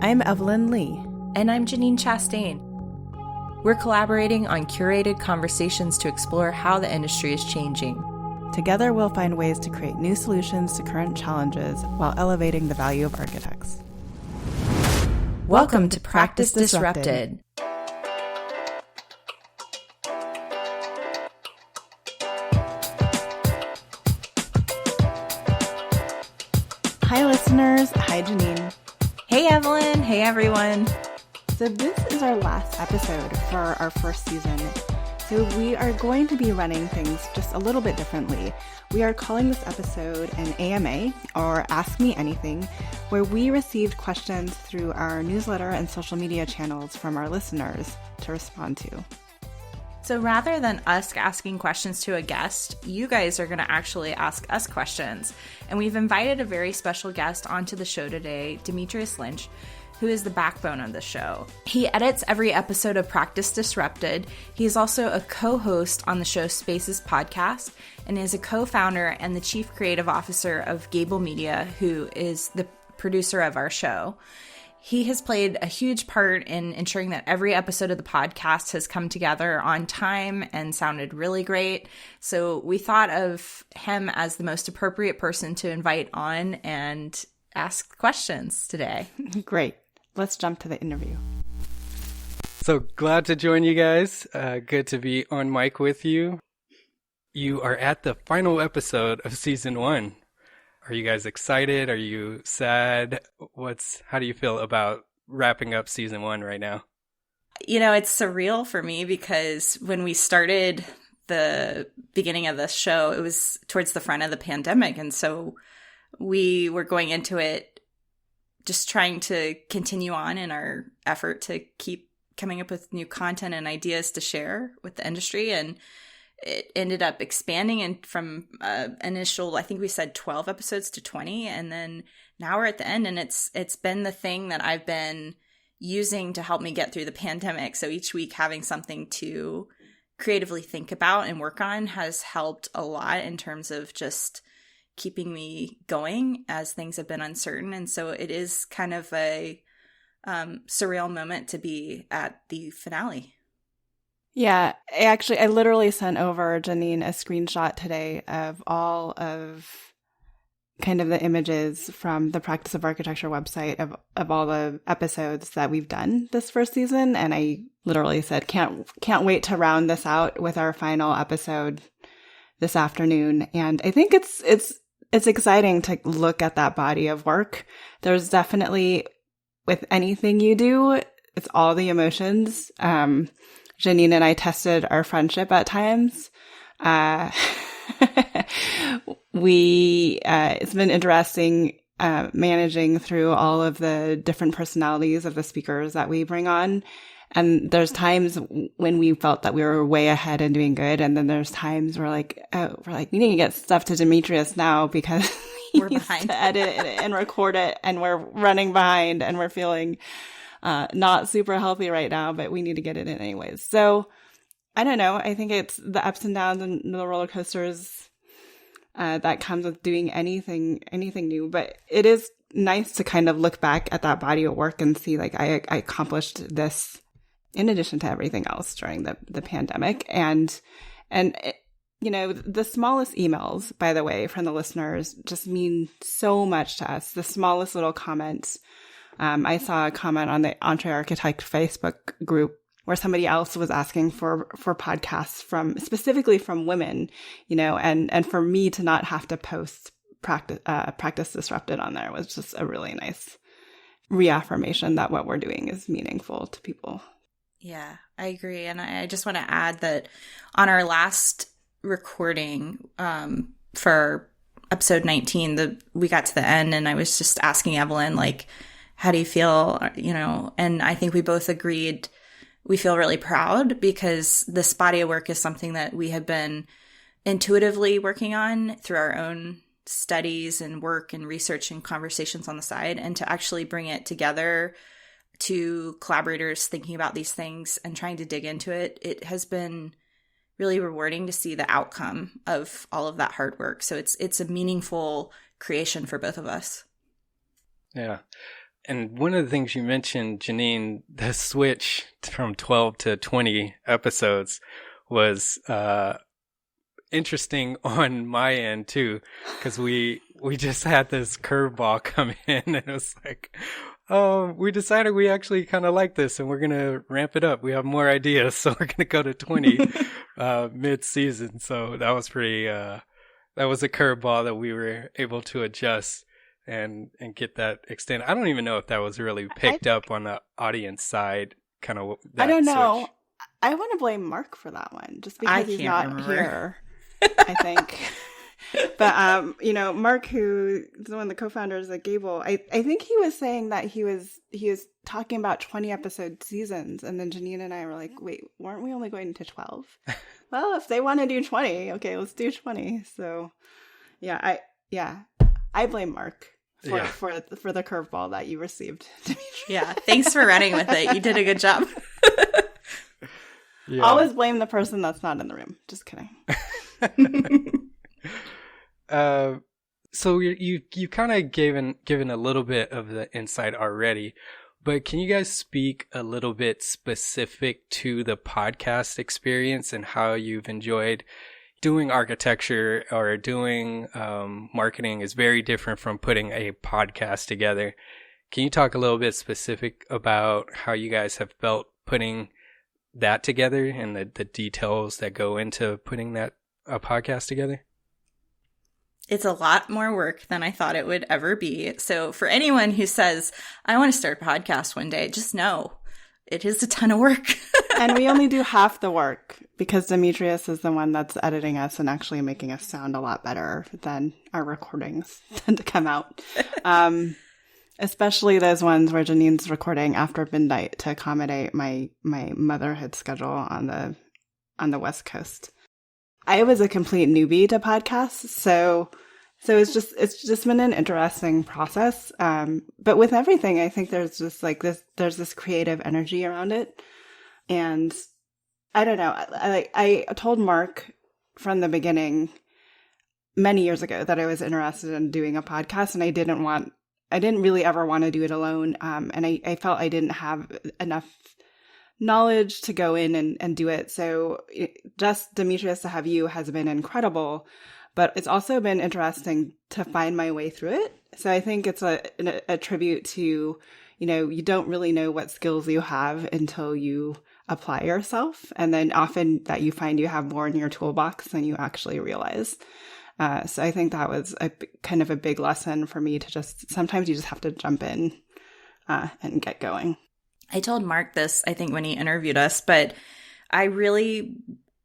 I'm Evelyn Lee. And I'm Janine Chastain. We're collaborating on curated conversations to explore how the industry is changing. Together, we'll find ways to create new solutions to current challenges while elevating the value of architects. Welcome to Practice Disrupted. Hi, listeners. Hi, Janine. Hey, Evelyn. Hey, everyone. So this is our last episode for our first season. So we are going to be running things just a little bit differently. We are calling this episode an AMA, or Ask Me Anything, where we received questions through our newsletter and social media channels from our listeners to respond to. So rather than us asking questions to a guest, you guys are going to actually ask us questions. And we've invited a very special guest onto the show today, Dimitrius Lynch, who is the backbone of the show. He edits every episode of Practice Disrupted. He is also a co-host on the show Spaces podcast and is a co-founder and the chief creative officer of Gabl Media, who is the producer of our show. He has played a huge part in ensuring that every episode of the podcast has come together on time and sounded really great. So we thought of him as the most appropriate person to invite on and ask questions today. Great. Let's jump to the interview. So glad to join you guys. Good to be on mic with you. You are at the final episode of season 1. Are you guys excited? Are you sad? How do you feel about wrapping up season 1 right now? You know, it's surreal for me because when we started the beginning of this show, it was towards the front of the pandemic. And so we were going into it just trying to continue on in our effort to keep coming up with new content and ideas to share with the industry. And it ended up expanding and from initial, I think we said 12 episodes to 20. And then now we're at the end, and it's been the thing that I've been using to help me get through the pandemic. So each week having something to creatively think about and work on has helped a lot in terms of just keeping me going as things have been uncertain. And so it is kind of a surreal moment to be at the finale. Yeah, I literally sent over Janine a screenshot today of all of kind of the images from the Practice of Architecture website of all the episodes that we've done this first season. And I literally said, can't wait to round this out with our final episode this afternoon. And I think it's exciting to look at that body of work. There's definitely, with anything you do, it's all the emotions. Janine and I tested our friendship at times. It's been interesting managing through all of the different personalities of the speakers that we bring on. And there's times when we felt that we were way ahead and doing good. And then there's times we're like, we need to get stuff to Dimitrius now because we're behind to edit it and record it. And we're running behind and we're feeling not super healthy right now, but we need to get it in anyways. So I don't know. I think it's the ups and downs and the roller coasters that comes with doing anything new. But it is nice to kind of look back at that body of work and see, like, I accomplished this in addition to everything else during the pandemic. And it, you know, the smallest emails, by the way, from the listeners just mean so much to us. The smallest little comments. I saw a comment on the Entre Architect Facebook group where somebody else was asking for podcasts specifically from women, you know, and for me to not have to post Practice Disrupted on there was just a really nice reaffirmation that what we're doing is meaningful to people. Yeah, I agree. And I just want to add that on our last recording for episode 19, we got to the end and I was just asking Evelyn, like, how do you feel? You know, and I think we both agreed we feel really proud because this body of work is something that we have been intuitively working on through our own studies and work and research and conversations on the side. And to actually bring it together to collaborators thinking about these things and trying to dig into it, it has been really rewarding to see the outcome of all of that hard work. So it's a meaningful creation for both of us. Yeah. And one of the things you mentioned, Janine, the switch from 12 to 20 episodes was interesting on my end too, because we just had this curveball come in, and it was like, oh, we decided we actually kind of like this, and we're gonna ramp it up. We have more ideas, so we're gonna go to 20 mid-season. So that was pretty. That was a curveball that we were able to adjust and get that extend. I don't even know if that was really picked up on the audience side. Kind of. I don't know. I want to blame Mark for that one, just because he's not here. I think. But Mark, who is one of the co-founders at Gabl, I think he was saying that he was talking about 20 episode seasons, and then Janine and I were like, wait, weren't we only going to 12? Well, if they want to do 20, okay, let's do 20. So I blame Mark for the curveball that you received. Yeah, thanks for running with it. You did a good job. Yeah. Always blame the person that's not in the room. Just kidding. So you kind of given a little bit of the insight already, but can you guys speak a little bit specific to the podcast experience and how you've enjoyed doing architecture or doing marketing is very different from putting a podcast together. Can you talk a little bit specific about how you guys have felt putting that together and the details that go into putting a podcast together? It's a lot more work than I thought it would ever be. So for anyone who says, I want to start a podcast one day, just know it is a ton of work. And we only do half the work because Dimitrius is the one that's editing us and actually making us sound a lot better than our recordings tend to come out. Especially those ones where Janine's recording after midnight to accommodate my motherhood schedule on the West Coast. I was a complete newbie to podcasts, so it's just been an interesting process. But with everything, I think there's just there's this creative energy around it, and I don't know. I told Mark from the beginning many years ago that I was interested in doing a podcast, and I didn't really ever want to do it alone. And I felt I didn't have enough knowledge to go in and do it. So just Dimitrius to have you has been incredible, but it's also been interesting to find my way through it. So I think it's a tribute to, you don't really know what skills you have until you apply yourself. And then often that you find you have more in your toolbox than you actually realize. So I think that was a kind of a big lesson for me to sometimes you just have to jump in and get going. I told Mark this, I think, when he interviewed us, but I really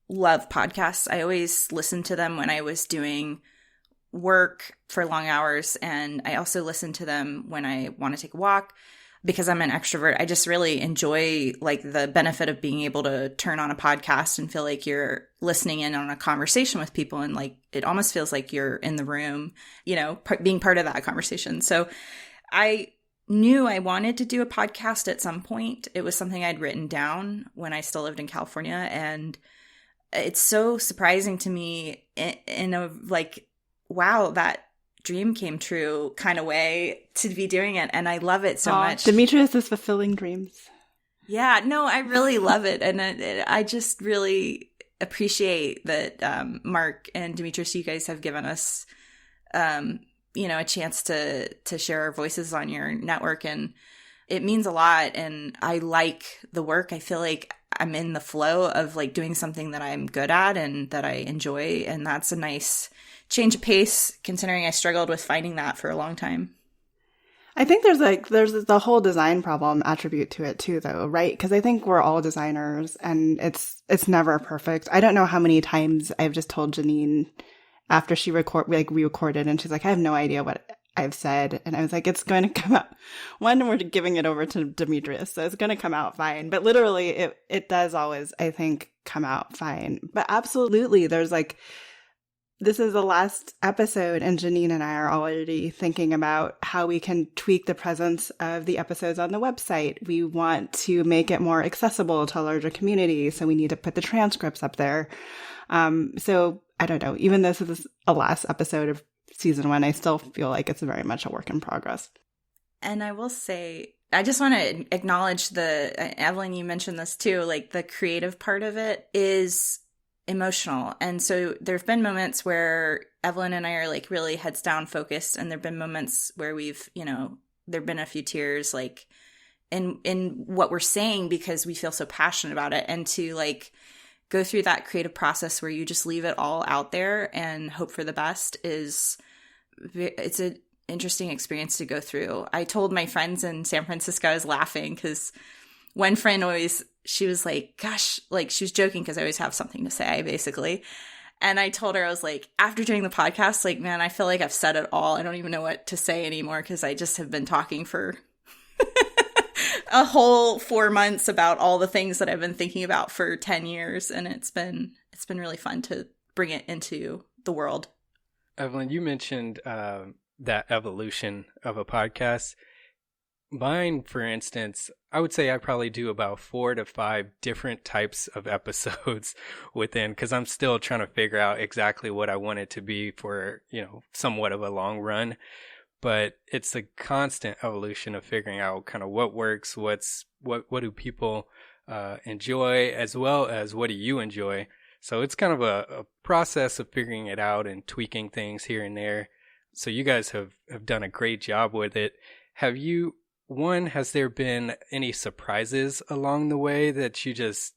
love podcasts. I always listened to them when I was doing work for long hours, and I also listen to them when I want to take a walk because I'm an extrovert. I just really enjoy the benefit of being able to turn on a podcast and feel like you're listening in on a conversation with people, and it almost feels like you're in the room, being part of that conversation. So I knew I wanted to do a podcast at some point. It was something I'd written down when I still lived in California. And it's so surprising to me in a wow, that dream came true kind of way to be doing it. And I love it so much. Dimitrius is fulfilling dreams. Yeah, no, I really love it. And I just really appreciate that Mark and Dimitrius, you guys have given us a chance to share our voices on your network, and it means a lot. And I like the work. I feel like I'm in the flow of doing something that I'm good at and that I enjoy. And that's a nice change of pace considering I struggled with finding that for a long time. I think there's the whole design problem attribute to it too, though, right? Because I think we're all designers and it's never perfect. I don't know how many times I've just told Janine after we recorded, and she's like, I have no idea what I've said. And I was like, it's going to come out. One, we're giving it over to Dimitrius, so it's going to come out fine. But literally, it does always, I think, come out fine. But absolutely, there's this is the last episode, and Janine and I are already thinking about how we can tweak the presence of the episodes on the website. We want to make it more accessible to a larger community, so we need to put the transcripts up there. So I don't know, even though this is a last episode of season 1, I still feel like it's very much a work in progress. And I will say, I just want to acknowledge Evelyn, you mentioned this too, like the creative part of it is emotional. And so there've been moments where Evelyn and I are like really heads down focused. And there've been moments where we've, there've been a few tears like in what we're saying because we feel so passionate about it. And to like go through that creative process where you just leave it all out there and hope for the best it's an interesting experience to go through. I told my friends in San Francisco, I was laughing because one friend she was like, gosh, like she was joking because I always have something to say basically. And I told her, I was like, after doing the podcast, like, man, I feel like I've said it all. I don't even know what to say anymore because I just have been talking for a whole 4 months about all the things that I've been thinking about for 10 years. And it's been really fun to bring it into the world. Evelyn, you mentioned that evolution of a podcast. Mine, for instance, I would say I probably do about 4 to 5 different types of episodes within, because I'm still trying to figure out exactly what I want it to be for, somewhat of a long run. But it's a constant evolution of figuring out kind of what works, what do people enjoy, as well as what do you enjoy. So it's kind of a process of figuring it out and tweaking things here and there. So you guys have done a great job with it. Has there been any surprises along the way that you just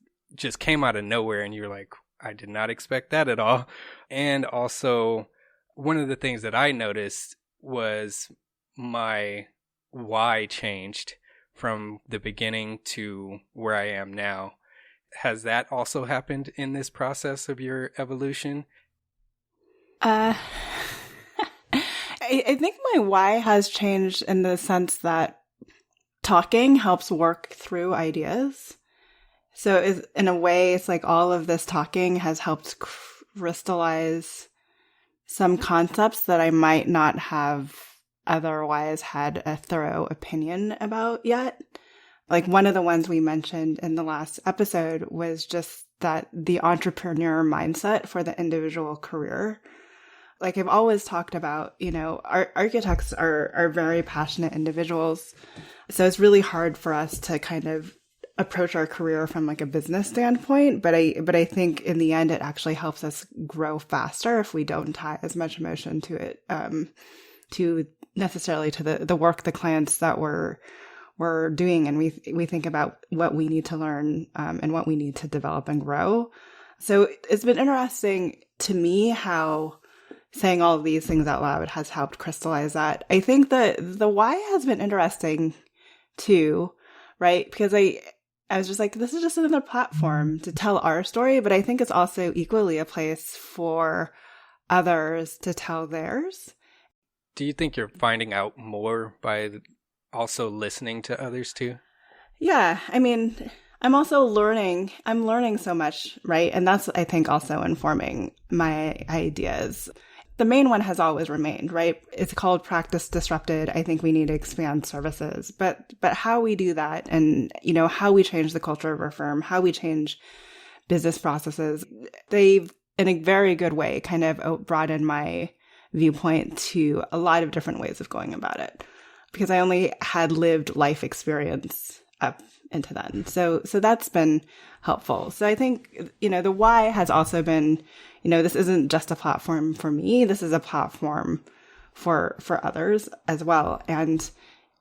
came out of nowhere and you're like, I did not expect that at all? And also, one of the things that I noticed was my why changed from the beginning to where I am now. Has that also happened in this process of your evolution? I think my why has changed in the sense that talking helps work through ideas. So in a way, it's like all of this talking has helped crystallize some concepts that I might not have otherwise had a thorough opinion about yet. Like one of the ones we mentioned in the last episode was just that the entrepreneur mindset for the individual career. Like I've always talked about, architects are very passionate individuals. So it's really hard for us to kind of approach our career from like a business standpoint. But I think in the end, it actually helps us grow faster if we don't tie as much emotion to it, to the work, the clients that we're doing. And we think about what we need to learn, and what we need to develop and grow. So it's been interesting to me how saying all of these things out loud has helped crystallize that. I think that the why has been interesting too, right? Because I was just like, this is just another platform to tell our story, but I think it's also equally a place for others to tell theirs. Do you think you're finding out more by also listening to others too? Yeah. I mean, I'm also learning so much, right? And that's, I think, also informing my ideas. The main one has always remained, right? It's called Practice Disrupted. I think we need to expand services, but how we do that and, how we change the culture of our firm, how we change business processes, they've, in a very good way, kind of broadened my viewpoint to a lot of different ways of going about it, because I only had lived life experience up into then. So that's been helpful. So I think, the why has also been, this isn't just a platform for me. This is a platform for others as well. And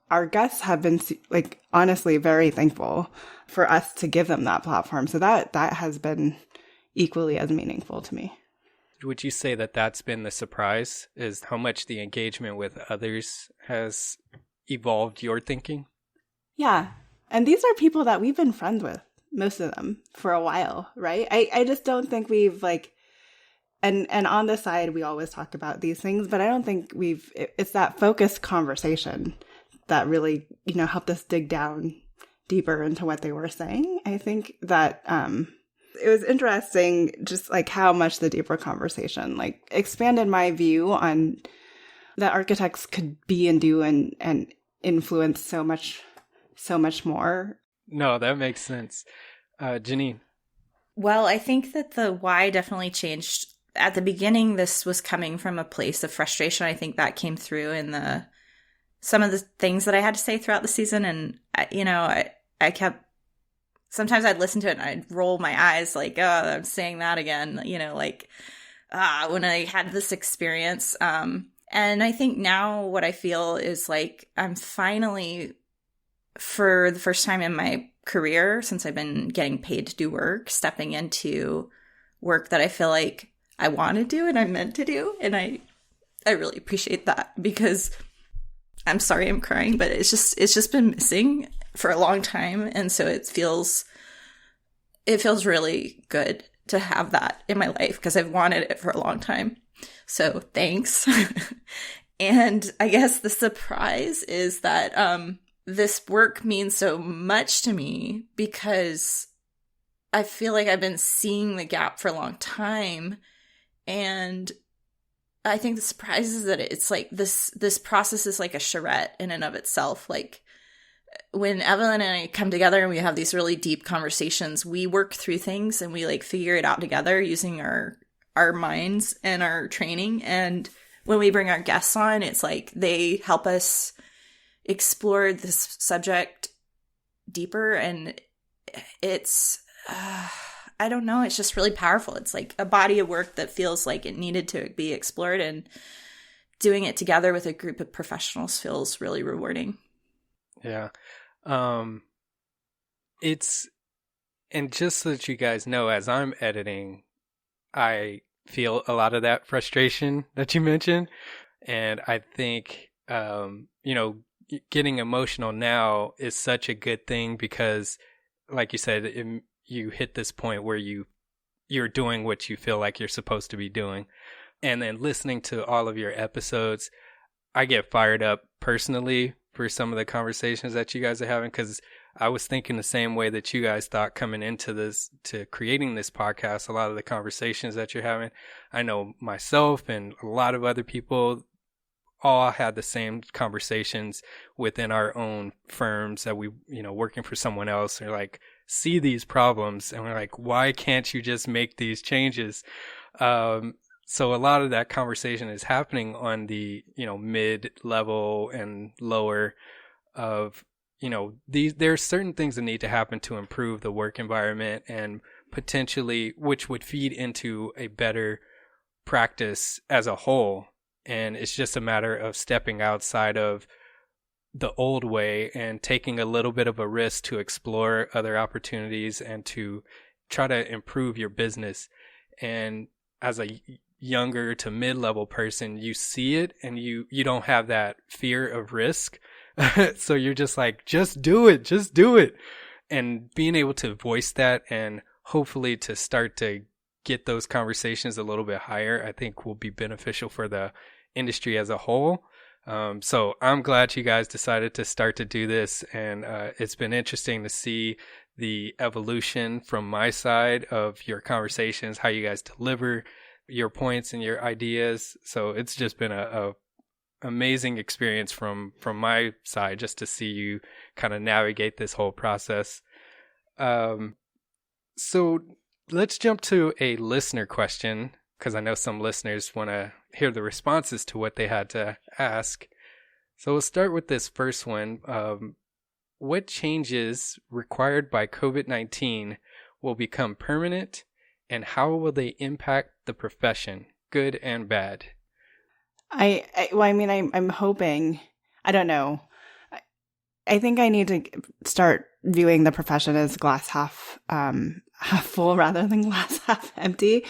our guests have been like, honestly, very thankful for us to give them that platform. So that has been equally as meaningful to me. Would you say that that's been the surprise, is how much the engagement with others has evolved your thinking? Yeah. And these are people that we've been friends with, most of them, for a while, right? I just don't think we've and on the side, we always talk about these things, but I don't think it's that focused conversation that really, helped us dig down deeper into what they were saying. I think that it was interesting just like how much the deeper conversation expanded my view on that architects could be and do and influence so much more. No, that makes sense. Janine. Well, I think that the why definitely changed. At the beginning, this was coming from a place of frustration. I think that came through in the some of the things that I had to say throughout the season. And, I kept, sometimes I'd listen to it and I'd roll my eyes like, oh, I'm saying that again, when I had this experience. And I think now what I feel is like I'm finally, for the first time in my career, since I've been getting paid to do work, stepping into work that I feel like I want to do and I'm meant to do. And I really appreciate that, because I'm sorry I'm crying, but it's just been missing for a long time. And so it feels really good to have that in my life, because I've wanted it for a long time. So thanks. And I guess the surprise is that this work means so much to me, because I feel like I've been seeing the gap for a long time. And I think the surprise is that it's like this process is like a charrette in and of itself. Like when Evelyn and I come together and we have these really deep conversations, we work through things and we like figure it out together using our minds and our training. And when we bring our guests on, it's like they help us explore this subject deeper. And it's, I don't know, it's just really powerful. It's like a body of work that feels like it needed to be explored, and doing it together with a group of professionals feels really rewarding. Yeah. It's, and just so that you guys know, as I'm editing, I feel a lot of that frustration that you mentioned. And I think, getting emotional now is such a good thing, because like you said, you hit this point where you're doing what you feel like you're supposed to be doing. And then listening to all of your episodes, I get fired up personally for some of the conversations that you guys are having, because I was thinking the same way that you guys thought coming into this, to creating this podcast. A lot of the conversations that you're having, I know myself and a lot of other people all had the same conversations within our own firms that we, working for someone else, or like see these problems and we're like, why can't you just make these changes? So a lot of that conversation is happening on the, mid-level and lower of, there's certain things that need to happen to improve the work environment, and potentially, which would feed into a better practice as a whole. And it's just a matter of stepping outside of the old way and taking a little bit of a risk to explore other opportunities and to try to improve your business. And as a younger to mid-level person, you see it and you don't have that fear of risk. So you're just like, just do it. And being able to voice that and hopefully to start to get those conversations a little bit higher, I think will be beneficial for the industry as a whole. So I'm glad you guys decided to start to do this, and it's been interesting to see the evolution from my side of your conversations, how you guys deliver your points and your ideas. So it's just been a amazing experience from my side, just to see you kind of navigate this whole process. So let's jump to a listener question, because I know some listeners want to hear the responses to what they had to ask. So we'll start with this first one. What changes required by COVID-19 will become permanent, and how will they impact the profession, good and bad? I'm hoping, I don't know. I think I need to start viewing the profession as glass half full rather than glass half empty.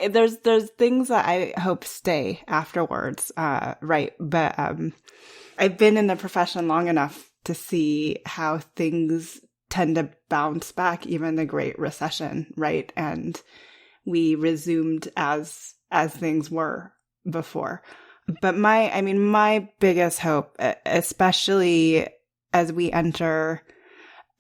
There's things that I hope stay afterwards, right? But I've been in the profession long enough to see how things tend to bounce back, even the Great Recession, right? And we resumed as things were before. But my biggest hope, especially as we enter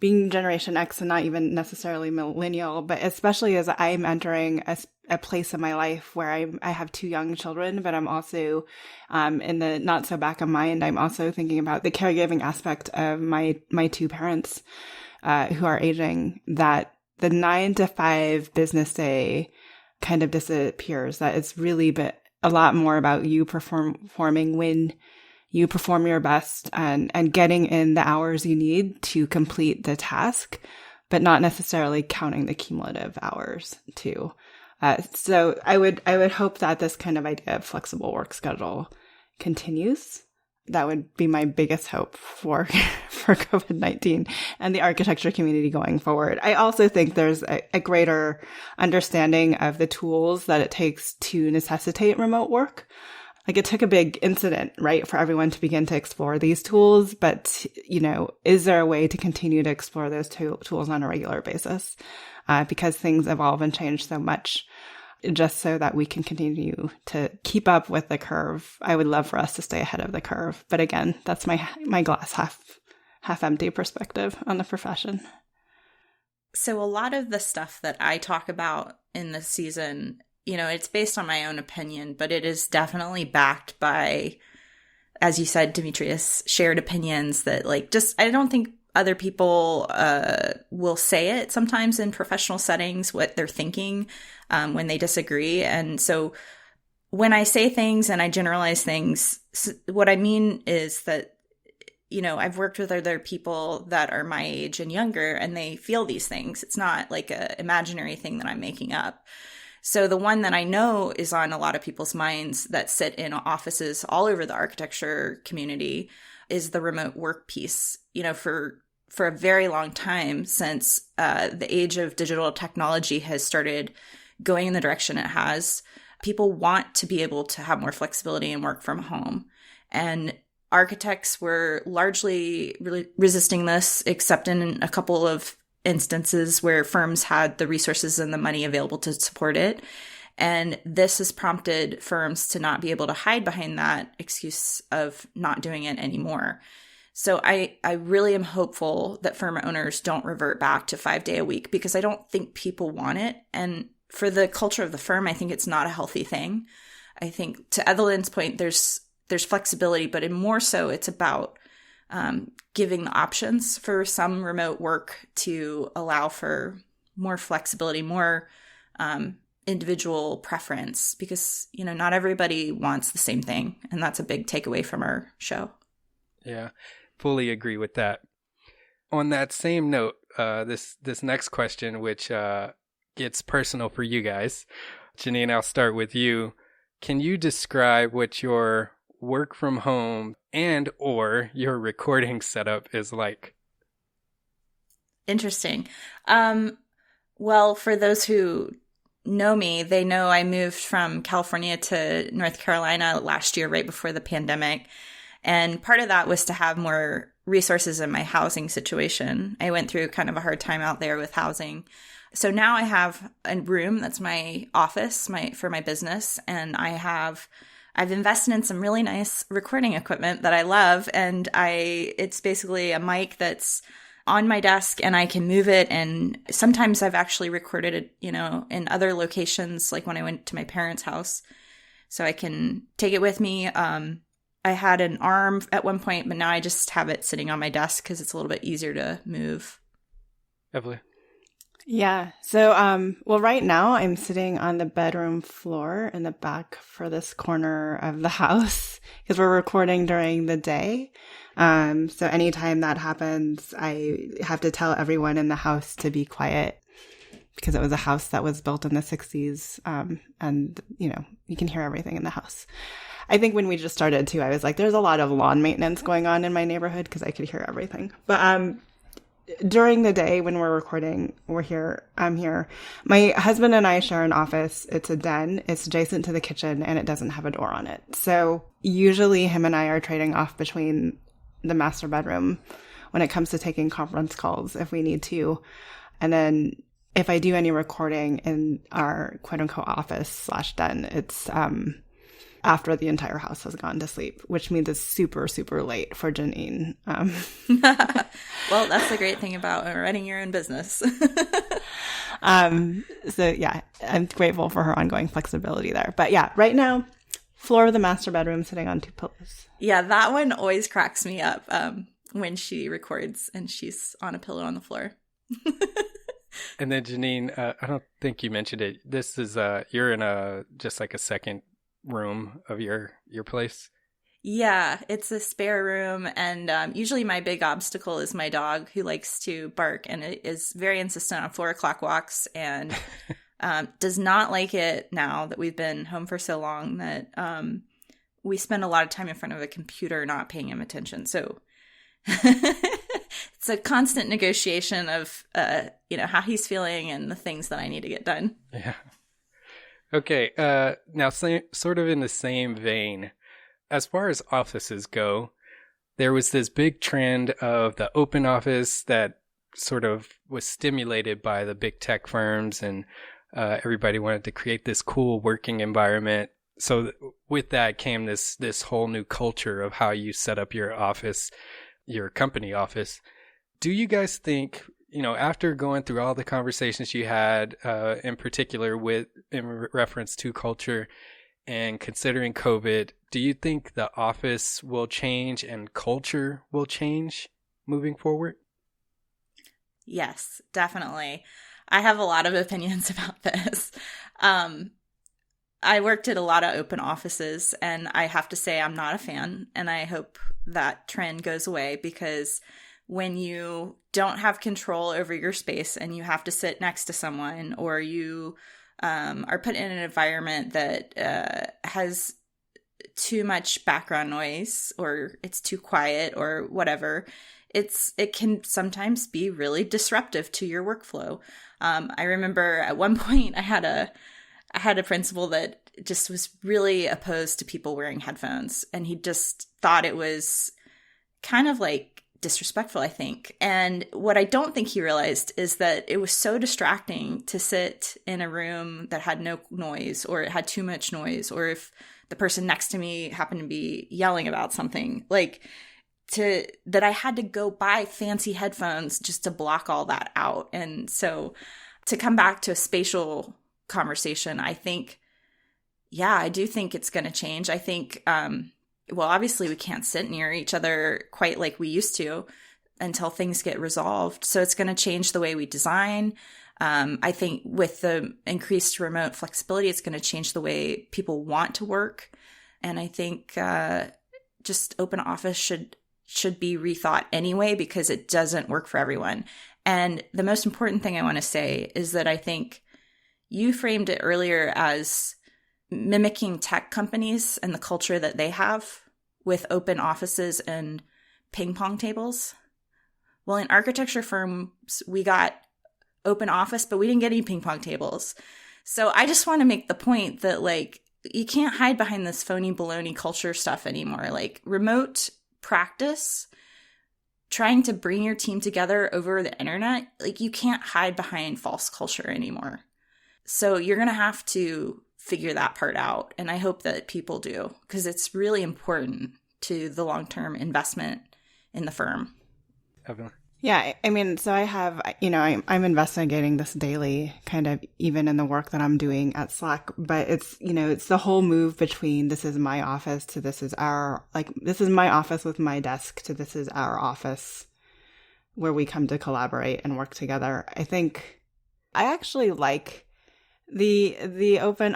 being Generation X and not even necessarily millennial, but especially as I'm entering a place in my life where I have two young children, but I'm also, in the not so back of mind, I'm also thinking about the caregiving aspect of my two parents, who are aging, that the 9 to 5 business day kind of disappears. That it's really a lot more about you performing when you perform your best and getting in the hours you need to complete the task, but not necessarily counting the cumulative hours too. So I would hope that this kind of idea of flexible work schedule continues. That would be my biggest hope for COVID-19 and the architecture community going forward. I also think there's a greater understanding of the tools that it takes to necessitate remote work. Like, it took a big incident, right, for everyone to begin to explore these tools. But, is there a way to continue to explore those tools on a regular basis? Because things evolve and change so much, just so that we can continue to keep up with the curve. I would love for us to stay ahead of the curve. But again, that's my glass half empty perspective on the profession. So a lot of the stuff that I talk about in this season, it's based on my own opinion, but it is definitely backed by, as you said, Dimitrius, shared opinions that I don't think other people will say it sometimes in professional settings, what they're thinking when they disagree. And so when I say things and I generalize things, what I mean is that, I've worked with other people that are my age and younger, and they feel these things. It's not like an imaginary thing that I'm making up. So the one that I know is on a lot of people's minds that sit in offices all over the architecture community is the remote work piece. For a very long time, since the age of digital technology has started going in the direction it has, people want to be able to have more flexibility and work from home. And architects were largely resisting this, except in a couple of instances where firms had the resources and the money available to support it. And this has prompted firms to not be able to hide behind that excuse of not doing it anymore. So I really am hopeful that firm owners don't revert back to 5-day a week, because I don't think people want it. And for the culture of the firm, I think it's not a healthy thing. I think, to Evelyn's point, there's flexibility, but more so it's about giving the options for some remote work to allow for more flexibility, more individual preference, because, not everybody wants the same thing. And that's a big takeaway from our show. Yeah, fully agree with that. On that same note, this next question, which gets personal for you guys. Janine, I'll start with you. Can you describe what your work from home and or your recording setup is like? Interesting. Well, for those who know me, they know I moved from California to North Carolina last year, right before the pandemic. And part of that was to have more resources in my housing situation. I went through kind of a hard time out there with housing. So now I have a room that's my office for my business. And I've invested in some really nice recording equipment that I love. And it's basically a mic that's on my desk and I can move it. And sometimes I've actually recorded it, in other locations, like when I went to my parents' house. So I can take it with me. I had an arm at one point, but now I just have it sitting on my desk because it's a little bit easier to move. Evelyn? Yeah. So, right now I'm sitting on the bedroom floor in the back furthest corner of the house because we're recording during the day. So anytime that happens, I have to tell everyone in the house to be quiet because it was a house that was built in the 60s. And, you can hear everything in the house. I think when we just started too, I was like, there's a lot of lawn maintenance going on in my neighborhood because I could hear everything. But during the day when we're recording, I'm here. My husband and I share an office. It's a den. It's adjacent to the kitchen and it doesn't have a door on it. So usually him and I are trading off between the master bedroom when it comes to taking conference calls if we need to. And then if I do any recording in our quote unquote office / den, it's after the entire house has gone to sleep, which means it's super, super late for Janine. Well, that's the great thing about running your own business. So yeah, I'm grateful for her ongoing flexibility there. But yeah, right now, floor of the master bedroom, sitting on 2 pillows. Yeah, that one always cracks me up when she records and she's on a pillow on the floor. And then Janine, I don't think you mentioned it. This is you're in just like a second room of your place. Yeah, it's a spare room, and usually my big obstacle is my dog, who likes to bark and it is very insistent on 4 o'clock walks, and does not like it now that we've been home for so long that we spend a lot of time in front of a computer not paying him attention. So it's a constant negotiation of how he's feeling and the things that I need to get done. Yeah. Okay. Now, sort of in the same vein, as far as offices go, there was this big trend of the open office that sort of was stimulated by the big tech firms, and everybody wanted to create this cool working environment. So with that came this whole new culture of how you set up your office, your company office. Do you guys think, after going through all the conversations you had, in particular in reference to culture and considering COVID, do you think the office will change and culture will change moving forward? Yes, definitely. I have a lot of opinions about this. I worked at a lot of open offices, and I have to say I'm not a fan, and I hope that trend goes away, because when you don't have control over your space and you have to sit next to someone, or you are put in an environment that has too much background noise, or it's too quiet, or whatever, it can sometimes be really disruptive to your workflow. I remember at one point I had a principal that just was really opposed to people wearing headphones, and he just thought it was kind of like disrespectful, I think. And what I don't think he realized is that it was so distracting to sit in a room that had no noise, or it had too much noise, or if the person next to me happened to be yelling about something, that I had to go buy fancy headphones just to block all that out. And so to come back to a spatial conversation, I think, yeah, I do think it's going to change. I think, obviously we can't sit near each other quite like we used to until things get resolved. So it's going to change the way we design. I think with the increased remote flexibility, it's going to change the way people want to work. And I think just open office should be rethought anyway, because it doesn't work for everyone. And the most important thing I want to say is that I think you framed it earlier as mimicking tech companies and the culture that they have with open offices and ping pong tables. Well, in architecture firms, we got open office, but we didn't get any ping pong tables. So I just want to make the point that you can't hide behind this phony baloney culture stuff anymore. Remote practice, trying to bring your team together over the internet, you can't hide behind false culture anymore. So you're going to have to figure that part out. And I hope that people do, because it's really important to the long-term investment in the firm. Evelyn? Yeah, I mean, so I have, I'm investigating this daily, kind of even in the work that I'm doing at Slack, but it's, it's the whole move between this is my office to this is this is my office with my desk to this is our office where we come to collaborate and work together. I think I actually like the open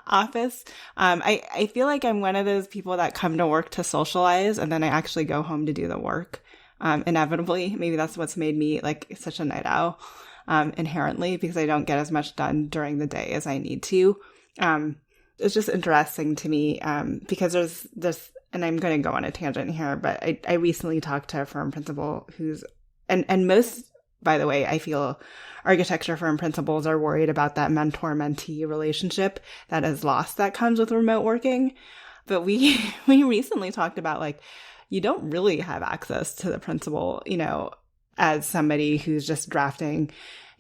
office. I feel like I'm one of those people that come to work to socialize, and then I actually go home to do the work. Inevitably, maybe that's what's made me such a night owl, inherently, because I don't get as much done during the day as I need to. It's just interesting to me, because there's this, and I'm going to go on a tangent here, but I recently talked to a firm principal and most, by the way, I feel architecture firm principals are worried about that mentor-mentee relationship that is lost that comes with remote working. But we recently talked about you don't really have access to the principal, as somebody who's just drafting,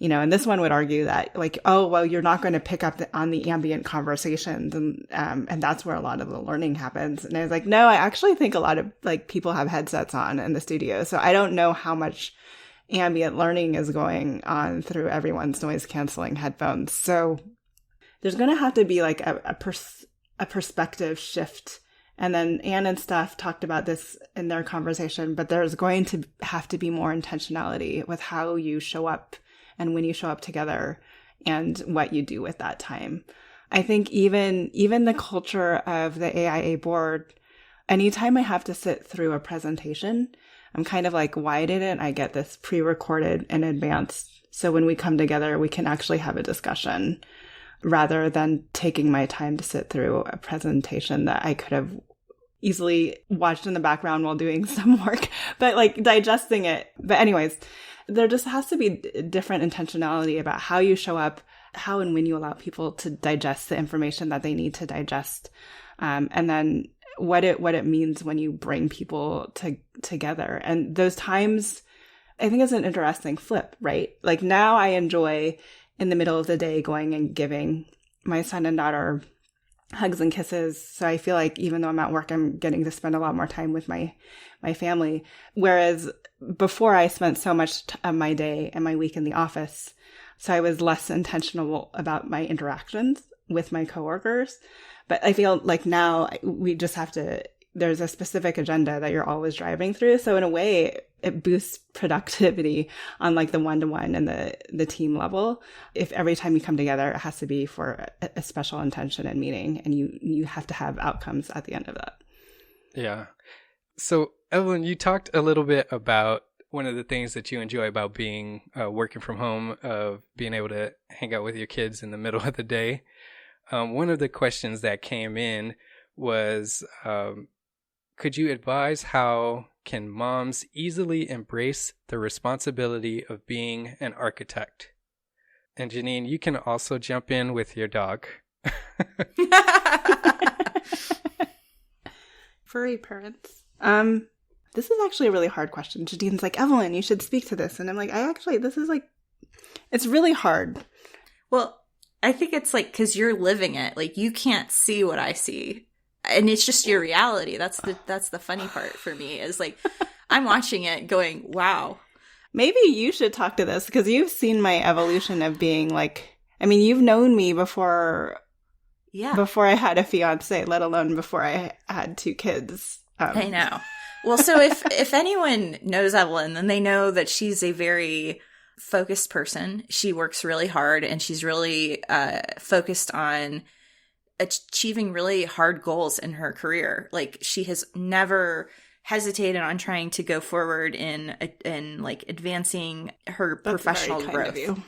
and this one would argue that you're not going to pick up on the ambient conversations. And that's where a lot of the learning happens. And I was like, no, I actually think a lot of people have headsets on in the studio. So I don't know how much ambient learning is going on through everyone's noise canceling headphones. So there's going to have to be a perspective shift. And then Anne and Steph talked about this in their conversation, but there's going to have to be more intentionality with how you show up and when you show up together and what you do with that time. I think even the culture of the AIA board, anytime I have to sit through a presentation, I'm kind of like, why didn't I get this pre-recorded in advance? So when we come together, we can actually have a discussion rather than taking my time to sit through a presentation that I could have easily watched in the background while doing some work, but like digesting it. But anyways, there just has to be different intentionality about how you show up, how and when you allow people to digest the information that they need to digest. And then what it means when you bring people together. And those times, I think it's an interesting flip, right? Like now I enjoy in the middle of the day going and giving my son and daughter hugs and kisses. So I feel like even though I'm at work, I'm getting to spend a lot more time with my family. Whereas before I spent so much of my day and my week in the office. So I was less intentional about my interactions with my coworkers. But I feel like now we just have to, there's a specific agenda that you're always driving through. So in a way, it boosts productivity on like the one-to-one and the team level. If every time you come together, it has to be for a special intention and meeting, and you have to have outcomes at the end of that. Yeah. So Evelyn, you talked a little bit about one of the things that you enjoy about being working from home, of being able to hang out with your kids in the middle of the day. One of the questions that came in was, could you advise how can moms easily embrace the responsibility of being an architect? And Janine, you can also jump in with your dog. Furry parents. This is actually a really hard question. Janine's like, Evelyn, you should speak to this. And I'm like, it's really hard. Well, I think it's like, because you're living it. Like, you can't see what I see. And it's just your reality. That's the funny part for me, is like, I'm watching it going, wow. Maybe you should talk to this, because you've seen my evolution of being like, I mean, you've known me before I had a fiance, let alone before I had 2 kids. I know. Well, so if anyone knows Evelyn, then they know that she's a very focused person. She works really hard, and she's really focused on achieving really hard goals in her career. Like, she has never hesitated on trying to go forward in like advancing her professional growth.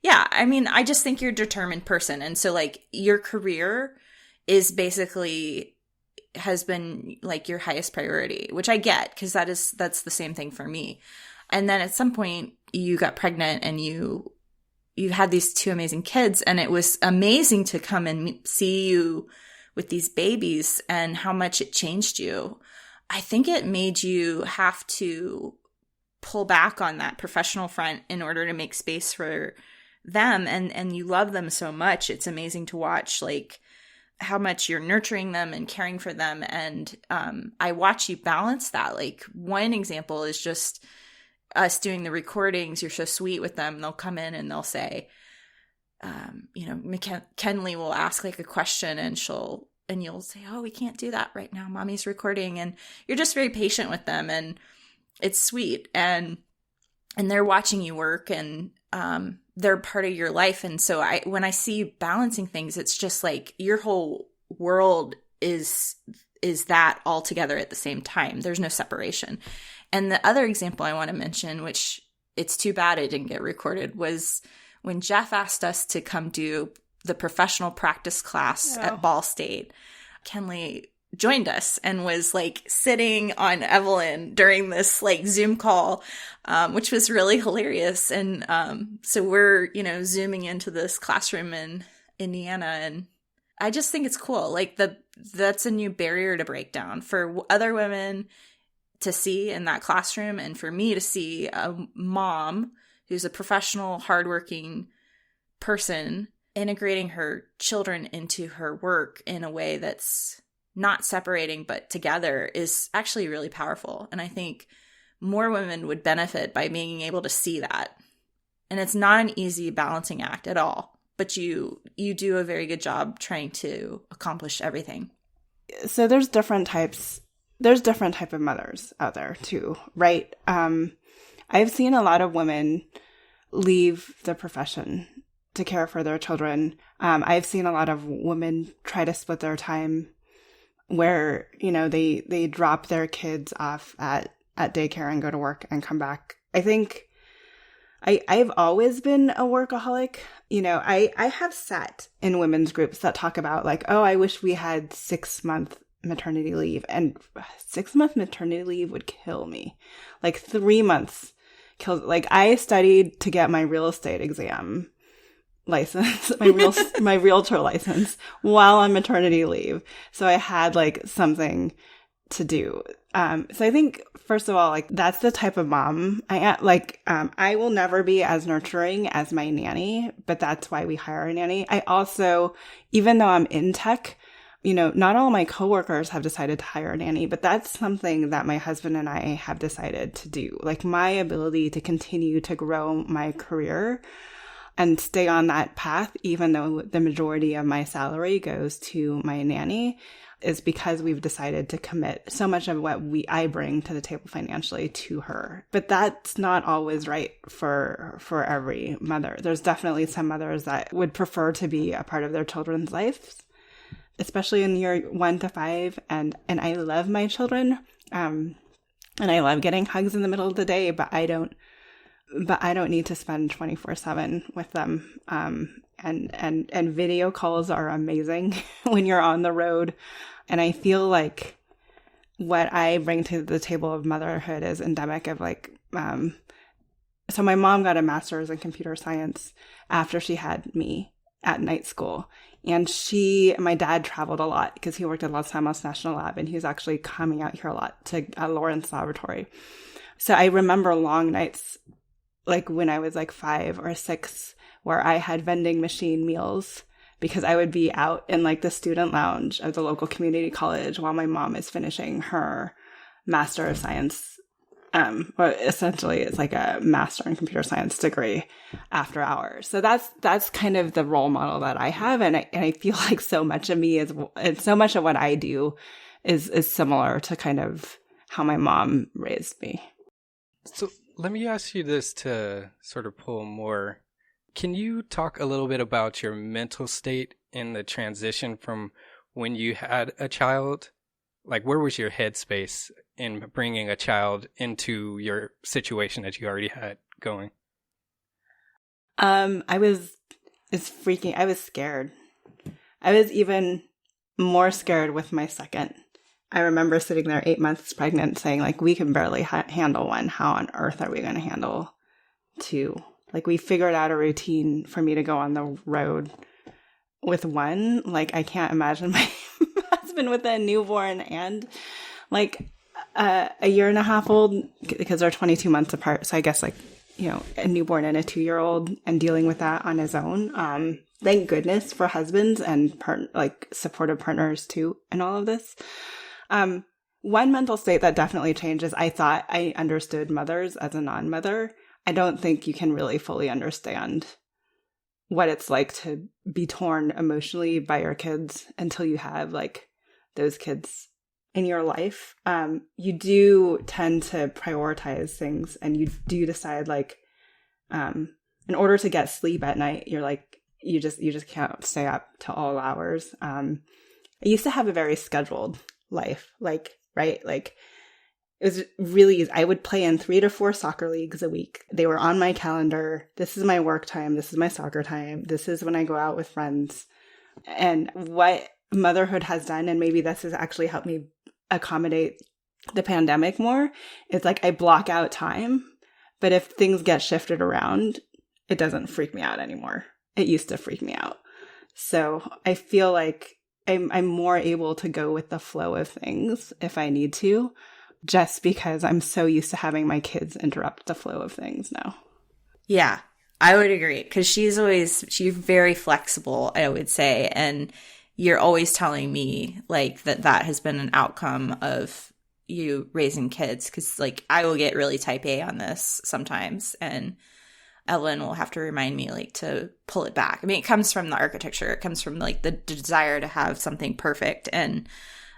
Yeah, I mean, I just think you're a determined person, and so like your career is basically has been like your highest priority, which I get, because that's the same thing for me. And then at some point you got pregnant and you had these 2 amazing kids, and it was amazing to come and see you with these babies and how much it changed you. I think it made you have to pull back on that professional front in order to make space for them, and you love them so much. It's amazing to watch like how much you're nurturing them and caring for them. And I watch you balance that. Like, one example is just us doing the recordings. You're so sweet with them. They'll come in and they'll say, Kenley will ask like a question, and you'll say, oh, we can't do that right now, mommy's recording. And you're just very patient with them, and it's sweet. And they're watching you work, and they're part of your life. And so when I see you balancing things, it's just like your whole world is that all together at the same time. There's no separation. And the other example I want to mention, which it's too bad it didn't get recorded, was when Jeff asked us to come do the professional practice class at Ball State. Kenley joined us and was like sitting on Evelyn during this like Zoom call, which was really hilarious. And so we're, zooming into this classroom in Indiana, and I just think it's cool. Like that's a new barrier to break down for other women to see in that classroom, and for me to see a mom who's a professional, hardworking person integrating her children into her work in a way that's not separating but together is actually really powerful. And I think more women would benefit by being able to see that. And it's not an easy balancing act at all, but you do a very good job trying to accomplish everything. So there's different type of mothers out there too, right? I've seen a lot of women leave the profession to care for their children. I've seen a lot of women try to split their time where, they drop their kids off at daycare and go to work and come back. I think I've always been a workaholic. I have sat in women's groups that talk about like, oh, I wish we had 6-month maternity leave, and 6-month maternity leave would kill me. Like 3 months kills. Like I studied to get my real estate exam license, my realtor license while on maternity leave. So I had like something to do. So I think first of all, like that's the type of mom I am. Like, I will never be as nurturing as my nanny, but that's why we hire a nanny. I also, even though I'm in tech, not all my coworkers have decided to hire a nanny, but that's something that my husband and I have decided to do. Like my ability to continue to grow my career and stay on that path, even though the majority of my salary goes to my nanny, is because we've decided to commit so much of what I bring to the table financially to her. But that's not always right for every mother. There's definitely some mothers that would prefer to be a part of their children's lives, especially in year 1 to 5. And I love my children. And I love getting hugs in the middle of the day, but I don't need to spend 24/7 with them. And video calls are amazing when you're on the road. And I feel like what I bring to the table of motherhood is endemic of like, so my mom got a master's in computer science after she had me at night school. And my dad traveled a lot because he worked at Los Alamos National Lab, and he was actually coming out here a lot to Lawrence Laboratory. So I remember long nights, like when I was like 5 or 6, where I had vending machine meals because I would be out in like the student lounge of the local community college while my mom is finishing her Master of Science. Or essentially it's like a Master in Computer Science degree after hours. So that's kind of the role model that I have. And I feel like so much of me and so much of what I do is similar to kind of how my mom raised me. So let me ask you this to sort of pull more. Can you talk a little bit about your mental state in the transition from when you had a child? Like, where was your headspace in bringing a child into your situation that you already had going? I was scared. I was even more scared with my second. I remember sitting there 8 months pregnant saying, like, we can barely handle one. How on earth are we going to handle 2? Like, we figured out a routine for me to go on the road with 1. Like, I can't imagine my husband with a newborn and, like, a 1.5 old, because they're 22 months apart. So I guess, like, a newborn and a 2-year-old, and dealing with that on his own. Thank goodness for husbands and, supportive partners, too, in all of this. One mental state that definitely changes, I thought I understood mothers as a non-mother. I don't think you can really fully understand what it's like to be torn emotionally by your kids until you have like those kids in your life. You do tend to prioritize things, and you do decide like, in order to get sleep at night, you're like, you just can't stay up to all hours. I used to have a very scheduled life, it was really easy. I would play in 3 to 4 soccer leagues a week. They were on my calendar. This is my work time. This is my soccer time. This is when I go out with friends. And what motherhood has done, and maybe this has actually helped me accommodate the pandemic more, is like I block out time. But if things get shifted around, it doesn't freak me out anymore. It used to freak me out. So I feel like I'm more able to go with the flow of things if I need to, just because I'm so used to having my kids interrupt the flow of things now. Yeah, I would agree, because she's very flexible, I would say. And you're always telling me like that has been an outcome of you raising kids, because like I will get really type A on this sometimes, and Evelyn will have to remind me like to pull it back. I mean, it comes from the architecture. It comes from like the desire to have something perfect. And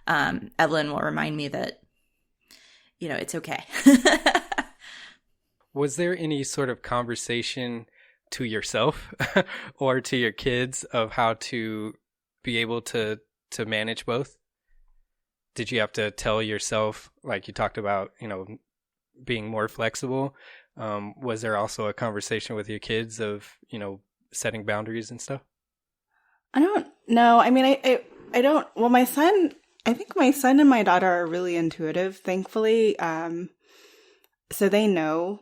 Evelyn will remind me that, it's okay. Was there any sort of conversation to yourself or to your kids of how to be able to manage both? did you have to tell yourself, like you talked about, being more flexible? Was there also a conversation with your kids of, setting boundaries and stuff? I don't know. I mean, I don't, well, I think my son and my daughter are really intuitive, thankfully. So they know.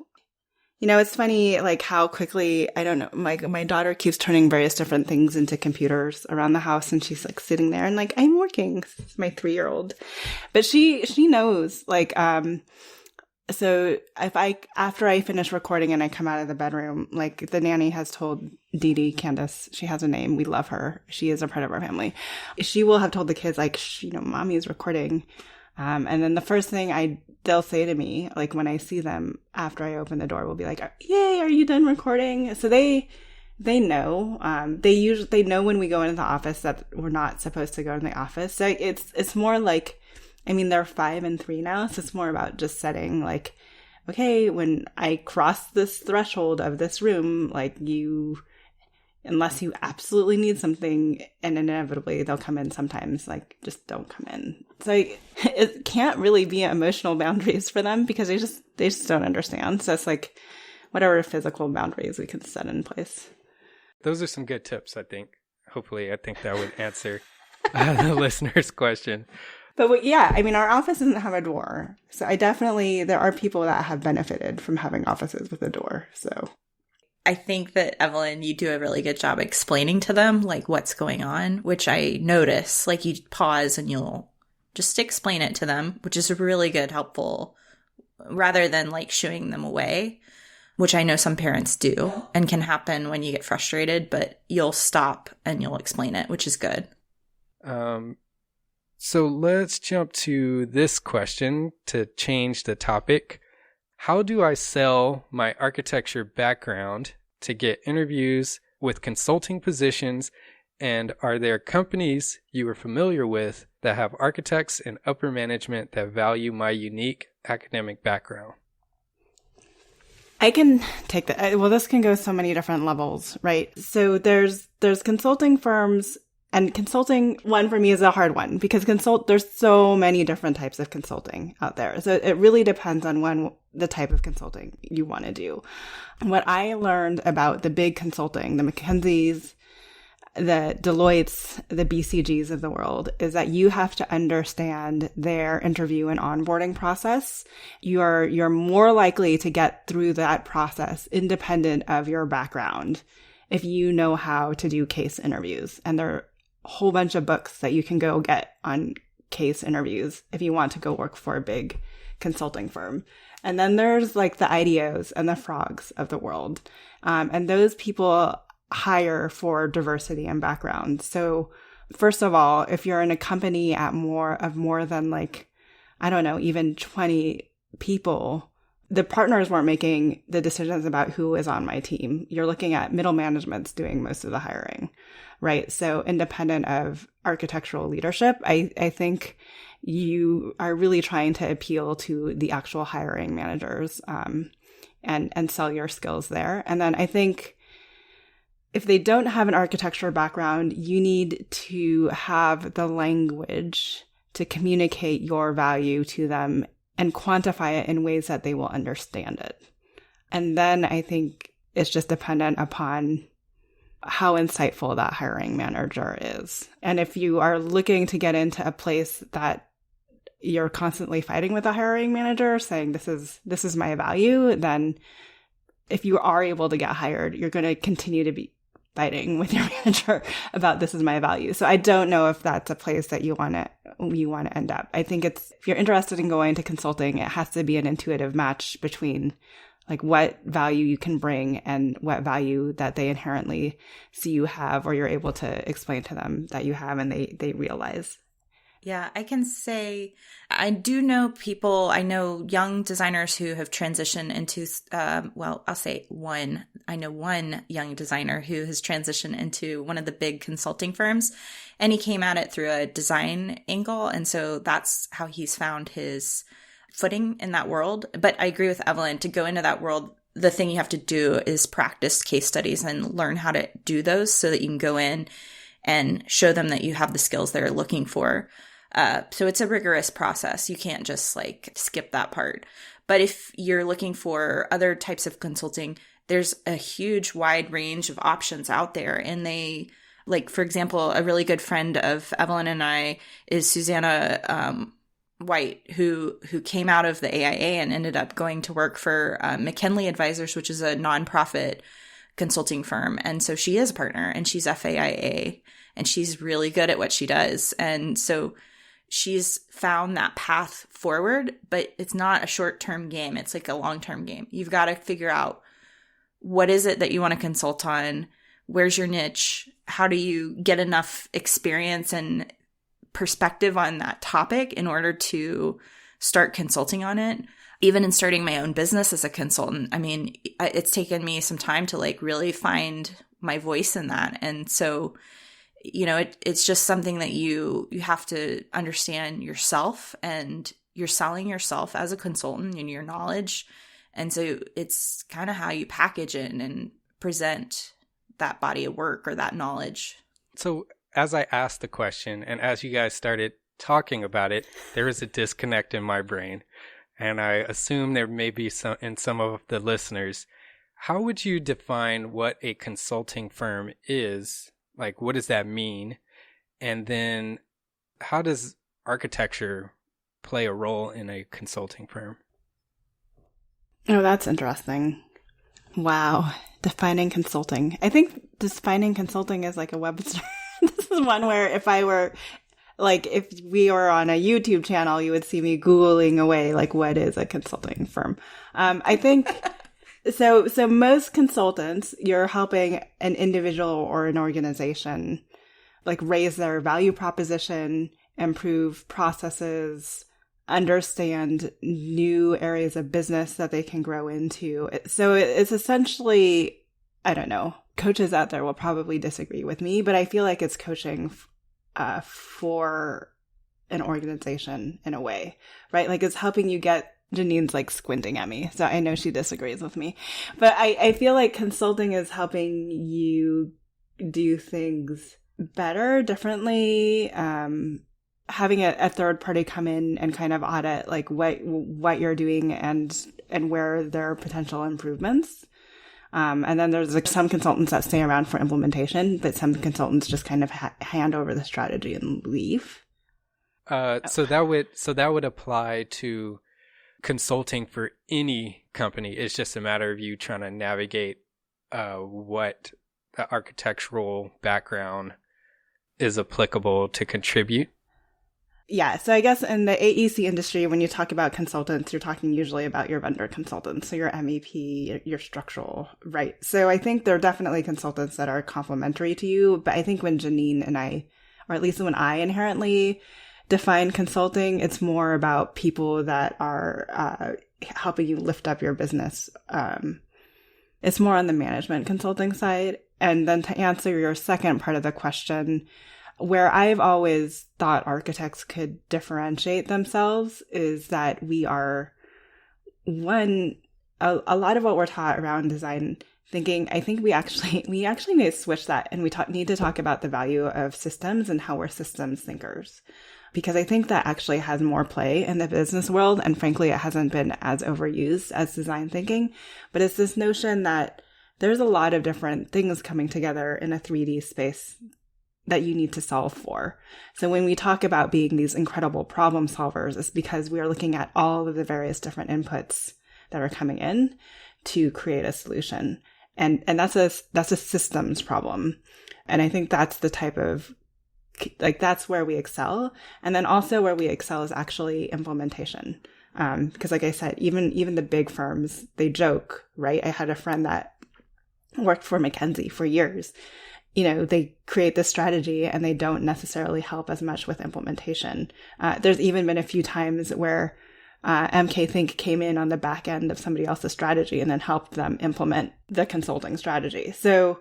It's funny, like how quickly, I don't know, my daughter keeps turning various different things into computers around the house, and she's like sitting there and like, I'm working. It's my 3-year-old. But she knows, like, so after I finish recording and I come out of the bedroom, like the nanny has told Dee Dee, Candace, she has a name. We love her. She is a part of our family. She will have told the kids, like, mommy is recording. And then the first thing they'll say to me, like when I see them after I open the door, will be like, yay, are you done recording? So they know. They know when we go into the office that we're not supposed to go in the office. So it's more like, I mean, they're 5 and 3 now, so it's more about just setting, like, okay, when I cross this threshold of this room, like, unless you absolutely need something, and inevitably they'll come in sometimes, like, just don't come in. So it can't really be emotional boundaries for them because they just don't understand. So it's like whatever physical boundaries we can set in place. Those are some good tips, I think. Hopefully, I think that would answer the listener's question. But yeah, I mean, our office doesn't have a door. So there are people that have benefited from having offices with a door. So I think that, Evelyn, you do a really good job explaining to them, like, what's going on, which I notice. Like, you pause and you'll just explain it to them, which is really good, helpful, rather than, like, shooing them away, which I know some parents do and can happen when you get frustrated, but you'll stop and you'll explain it, which is good. So let's jump to this question to change the topic. How do I sell my architecture background to get interviews with consulting positions? And are there companies you are familiar with that have architects and upper management that value my unique academic background? I can take that. Well, this can go so many different levels, right? So there's consulting firms. And consulting, one for me, is a hard one because there's so many different types of consulting out there. So it really depends on the type of consulting you want to do. What I learned about the big consulting, the McKinseys, the Deloittes, the BCGs of the world, is that you have to understand their interview and onboarding process. You're more likely to get through that process independent of your background if you know how to do case interviews. And they're a whole bunch of books that you can go get on case interviews if you want to go work for a big consulting firm. And then there's like the IDEOs and the frogs of the world. And those people hire for diversity and background. So first of all, if you're in a company at more than like, I don't know, even 20 people, the partners weren't making the decisions about who is on my team. You're looking at middle management's doing most of the hiring, right? So independent of architectural leadership, I think you are really trying to appeal to the actual hiring managers and sell your skills there. And then I think if they don't have an architecture background, you need to have the language to communicate your value to them and quantify it in ways that they will understand it. And then I think it's just dependent upon how insightful that hiring manager is. And if you are looking to get into a place that you're constantly fighting with a hiring manager saying, this is my value, then if you are able to get hired, you're going to continue to be fighting with your manager about this is my value. So I don't know if that's a place that you want to end up. I think if you're interested in going to consulting, it has to be an intuitive match between like what value you can bring and what value that they inherently see you have, or you're able to explain to them that you have and they realize. Yeah, I can say I do know people, I know young designers who have transitioned into, I'll say one. I know one young designer who has transitioned into one of the big consulting firms, and he came at it through a design angle. And so that's how he's found his footing in that world. But I agree with Evelyn, to go into that world, the thing you have to do is practice case studies and learn how to do those so that you can go in and show them that you have the skills they're looking for. So it's a rigorous process. You can't just like skip that part. But if you're looking for other types of consulting, there's a huge wide range of options out there. And they, like, for example, a really good friend of Evelyn and I is Susanna White, who came out of the AIA and ended up going to work for McKinley Advisors, which is a nonprofit consulting firm. And so she is a partner, and she's FAIA, and she's really good at what she does. And so she's found that path forward, but it's not a short-term game. It's like a long-term game. You've got to figure out, what is it that you want to consult on? Where's your niche? How do you get enough experience and perspective on that topic in order to start consulting on it? Even in starting my own business as a consultant, I mean, it's taken me some time to like really find my voice in that. And so, you know, it's just something that you have to understand yourself, and you're selling yourself as a consultant and your knowledge. And so it's kind of how you package it and present that body of work or that knowledge. So as I asked the question and as you guys started talking about it, there is a disconnect in my brain. And I assume there may be some in some of the listeners. How would you define what a consulting firm is? Like, what does that mean? And then how does architecture play a role in a consulting firm? Oh, that's interesting. Wow. Defining consulting. I think defining consulting is like a web. This is one where if we were on a YouTube channel, you would see me Googling away, like, what is a consulting firm? I think, so most consultants, you're helping an individual or an organization, like, raise their value proposition, improve processes, understand new areas of business that they can grow into. So it's essentially, I don't know, coaches out there will probably disagree with me, but I feel like it's coaching for an organization in a way, right? Like, it's helping you get, Janine's like squinting at me, so I know she disagrees with me, but I feel like consulting is helping you do things better, differently, having a third party come in and kind of audit like what you're doing and where there are potential improvements. And then there's like some consultants that stay around for implementation, but some consultants just kind of hand over the strategy and leave. So that would apply to consulting for any company. It's just a matter of you trying to navigate what the architectural background is applicable to contribute. Yeah, so I guess in the AEC industry, when you talk about consultants, you're talking usually about your vendor consultants, so your MEP, your structural, right? So I think there are definitely consultants that are complementary to you, but I think when Janine and I, or at least when I inherently define consulting, it's more about people that are helping you lift up your business. It's more on the management consulting side. And then to answer your second part of the question, where I've always thought architects could differentiate themselves is that we are, one, a lot of what we're taught around design thinking, I think we actually need to switch that, and we need to talk about the value of systems and how we're systems thinkers. Because I think that actually has more play in the business world, and frankly, it hasn't been as overused as design thinking. But it's this notion that there's a lot of different things coming together in a 3D space that you need to solve for. So when we talk about being these incredible problem solvers, it's because we are looking at all of the various different inputs that are coming in to create a solution. And that's a systems problem. And I think that's the type of, like, that's where we excel. And then also where we excel is actually implementation. Because like I said, even the big firms, they joke, right? I had a friend that worked for McKinsey for years. You know, they create this strategy and they don't necessarily help as much with implementation. There's even been a few times where MK Think came in on the back end of somebody else's strategy and then helped them implement the consulting strategy. So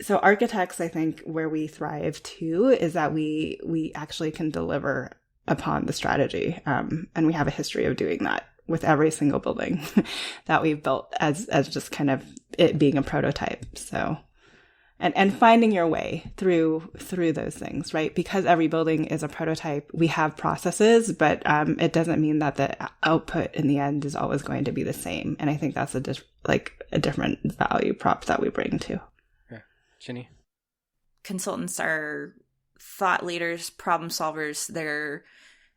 architects, I think, where we thrive too is that we actually can deliver upon the strategy. And we have a history of doing that with every single building that we've built as just kind of it being a prototype. So and finding your way through those things, right? Because every building is a prototype, we have processes, but it doesn't mean that the output in the end is always going to be the same. And I think that's a different value prop that we bring to. Yeah. Ginny? Consultants are thought leaders, problem solvers.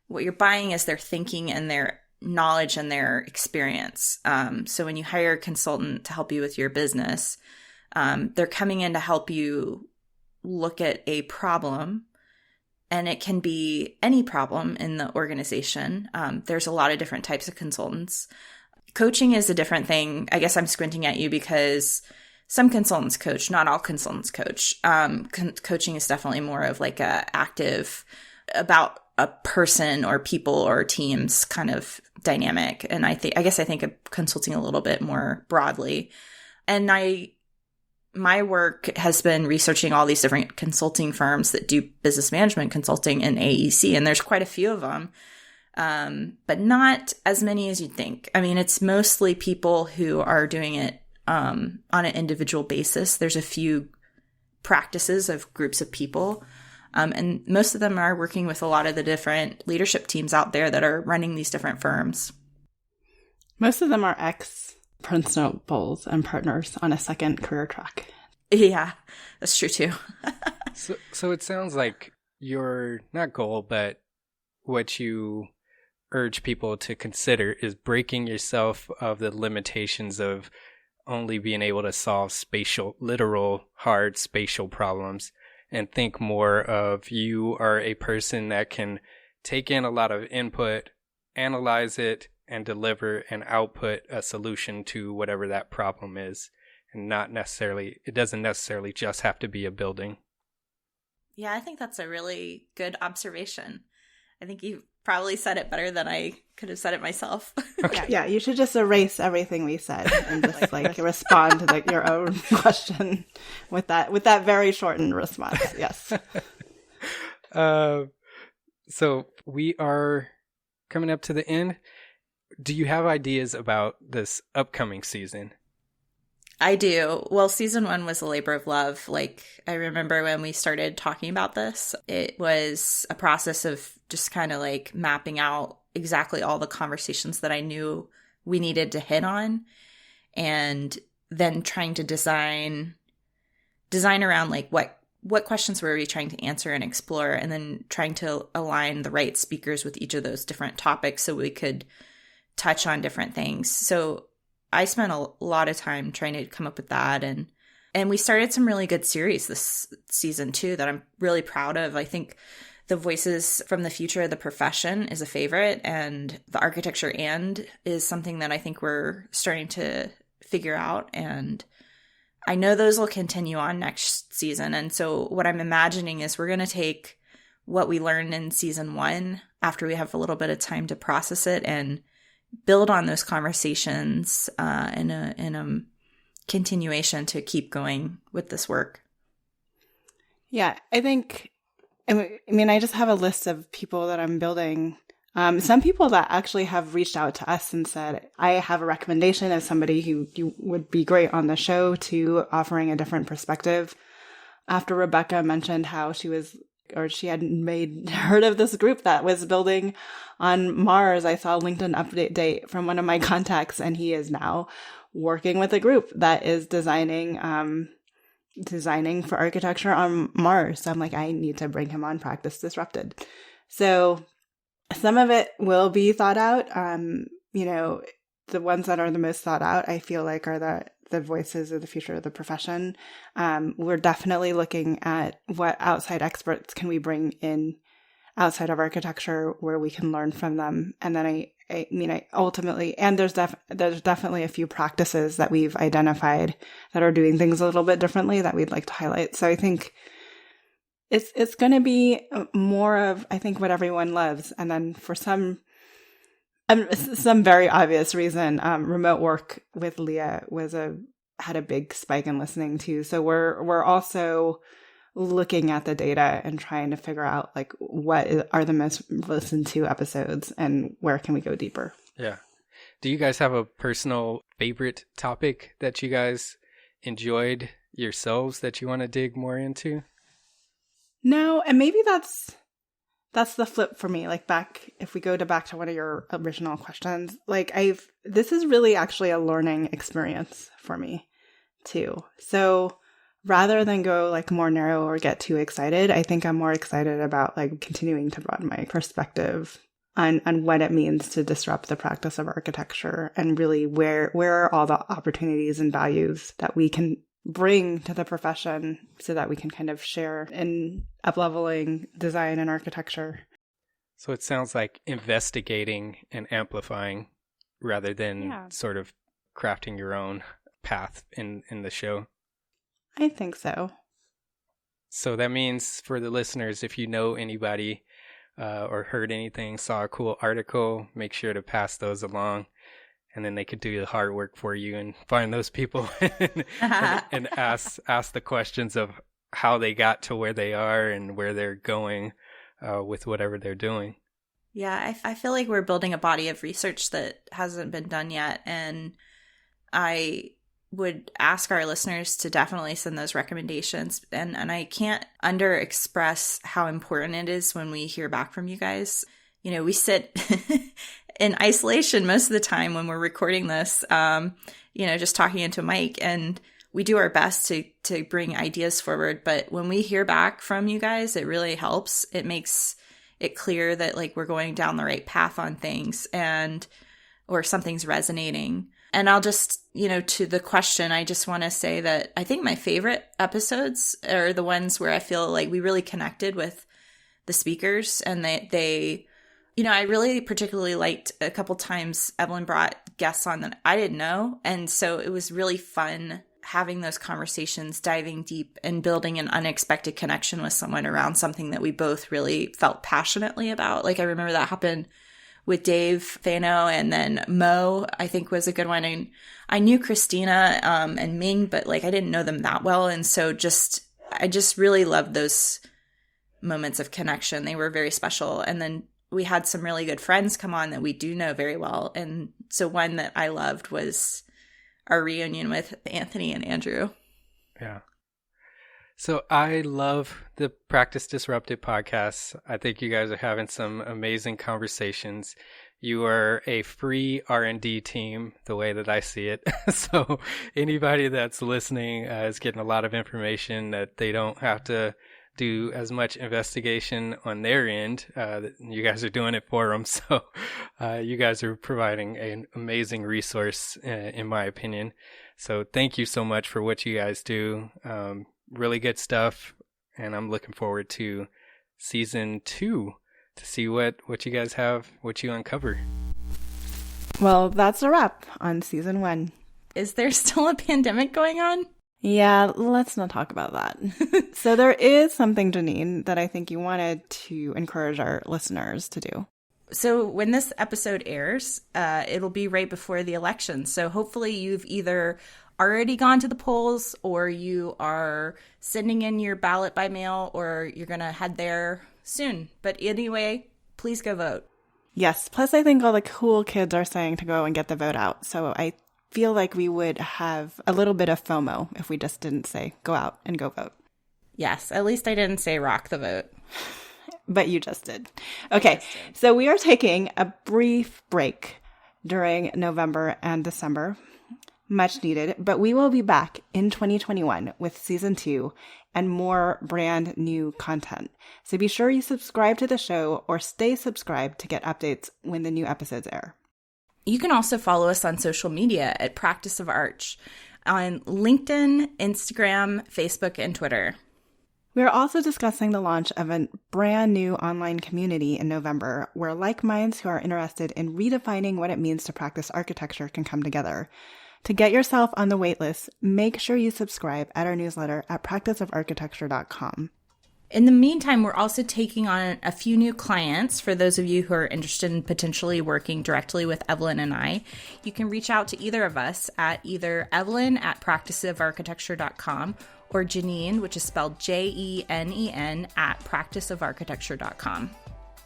What you're buying is their thinking and their knowledge and their experience. So when you hire a consultant to help you with your business, they're coming in to help you look at a problem, and it can be any problem in the organization. There's a lot of different types of consultants. Coaching is a different thing. I guess I'm squinting at you because some consultants coach, not all consultants coach. Coaching is definitely more of like a active, about a person or people or teams kind of dynamic. And I guess I think of consulting a little bit more broadly. And my work has been researching all these different consulting firms that do business management consulting in AEC, and there's quite a few of them, but not as many as you'd think. I mean, it's mostly people who are doing it on an individual basis. There's a few practices of groups of people, and most of them are working with a lot of the different leadership teams out there that are running these different firms. Most of them are principals and partners on a second career track. Yeah, that's true too. So it sounds like your, not goal, but what you urge people to consider is breaking yourself of the limitations of only being able to solve literal, hard spatial problems, and think more of you are a person that can take in a lot of input, analyze it, and deliver and output a solution to whatever that problem is. And it doesn't necessarily just have to be a building. Yeah, I think that's a really good observation. I think you probably said it better than I could have said it myself. Okay. Yeah, you should just erase everything we said and just respond to your own question with that very shortened response. Yes. So we are coming up to the end. Do you have ideas about this upcoming season? I do. Well, season 1 was a labor of love. I remember when we started talking about this, it was a process of just kind of mapping out exactly all the conversations that I knew we needed to hit on, and then trying to design around what questions were we trying to answer and explore, and then trying to align the right speakers with each of those different topics so we could touch on different things. So I spent a lot of time trying to come up with that. And we started some really good series this season too that I'm really proud of. I think the Voices from the Future of the Profession is a favorite, and the Architecture And is something that I think we're starting to figure out. And I know those will continue on next season. And so what I'm imagining is we're going to take what we learned in season 1 after we have a little bit of time to process it and build on those conversations in a continuation to keep going with this work. Yeah, I just have a list of people that I'm building. Some people that actually have reached out to us and said, I have a recommendation of somebody who would be great on the show to offering a different perspective. After Rebecca mentioned how she had heard of this group that was building on Mars, I saw a LinkedIn update date from one of my contacts, and he is now working with a group that is designing for architecture on Mars. So I'm like, I need to bring him on Practice Disrupted. So some of it will be thought out. The ones that are the most thought out, I feel like, are the voices of the future of the profession. We're definitely looking at what outside experts can we bring in outside of architecture where we can learn from them. And then I ultimately, and there's definitely a few practices that we've identified that are doing things a little bit differently that we'd like to highlight. So I think it's going to be more of, I think, what everyone loves. And then for some very obvious reason, remote work with Leah had a big spike in listening too. So we're also looking at the data and trying to figure out what are the most listened to episodes and where can we go deeper. Yeah. Do you guys have a personal favorite topic that you guys enjoyed yourselves that you want to dig more into? No, and maybe that's the flip for me. Like if we go back to one of your original questions, like this is really actually a learning experience for me too. So rather than go like more narrow or get too excited, I think I'm more excited about like continuing to broaden my perspective on what it means to disrupt the practice of architecture, and really where are all the opportunities and values that we can bring to the profession so that we can kind of share in up-leveling design and architecture. So it sounds like investigating and amplifying rather than sort of crafting your own path in the show. I think so. So that means for the listeners, if you know anybody or heard anything, saw a cool article, make sure to pass those along. And then they could do the hard work for you and find those people and ask the questions of how they got to where they are and where they're going with whatever they're doing. Yeah, I feel like we're building a body of research that hasn't been done yet. And I would ask our listeners to definitely send those recommendations. And I can't under express how important it is when we hear back from you guys. You know, we sit in isolation most of the time when we're recording this, just talking into a mic, and we do our best to bring ideas forward. But when we hear back from you guys, it really helps. It makes it clear that like we're going down the right path on things or something's resonating. And I'll just, to the question, I just want to say that I think my favorite episodes are the ones where I feel like we really connected with the speakers, and they I really particularly liked a couple times Evelyn brought guests on that I didn't know. And so it was really fun having those conversations, diving deep and building an unexpected connection with someone around something that we both really felt passionately about. Like I remember that happened with Dave Fano, and then Mo, I think, was a good one. And I knew Christina and Ming, but like I didn't know them that well. And so I just really loved those moments of connection. They were very special. And then we had some really good friends come on that we do know very well. And so one that I loved was our reunion with Anthony and Andrew. Yeah. So I love the Practice Disrupted podcasts. I think you guys are having some amazing conversations. You are a free R&D team, the way that I see it. So anybody that's listening is getting a lot of information that they don't have to do as much investigation on their end. You guys are doing it for them. So you guys are providing an amazing resource, in my opinion. So thank you so much for what you guys do. Really good stuff. And I'm looking forward to season 2 to see what you guys have, what you uncover. Well, that's a wrap on season 1. Is there still a pandemic going on? Yeah, let's not talk about that. So there is something, Janine, that I think you wanted to encourage our listeners to do. So when this episode airs, it'll be right before the election. So hopefully you've either already gone to the polls, or you are sending in your ballot by mail, or you're going to head there soon. But anyway, please go vote. Yes. Plus, I think all the cool kids are saying to go and get the vote out. So I feel like we would have a little bit of FOMO if we just didn't say go out and go vote. Yes, at least I didn't say rock the vote. But you just did. Okay, so we are taking a brief break during November and December. Much needed, but we will be back in 2021 with season 2 and more brand new content. So be sure you subscribe to the show or stay subscribed to get updates when the new episodes air. You can also follow us on social media at Practice of Arch on LinkedIn, Instagram, Facebook, and Twitter. We are also discussing the launch of a brand new online community in November where like minds who are interested in redefining what it means to practice architecture can come together. To get yourself on the waitlist, make sure you subscribe at our newsletter at practiceofarchitecture.com. In the meantime, we're also taking on a few new clients. For those of you who are interested in potentially working directly with Evelyn and I, you can reach out to either of us at either Evelyn at practiceofarchitecture.com or Janine, which is spelled Jenen, at practiceofarchitecture.com.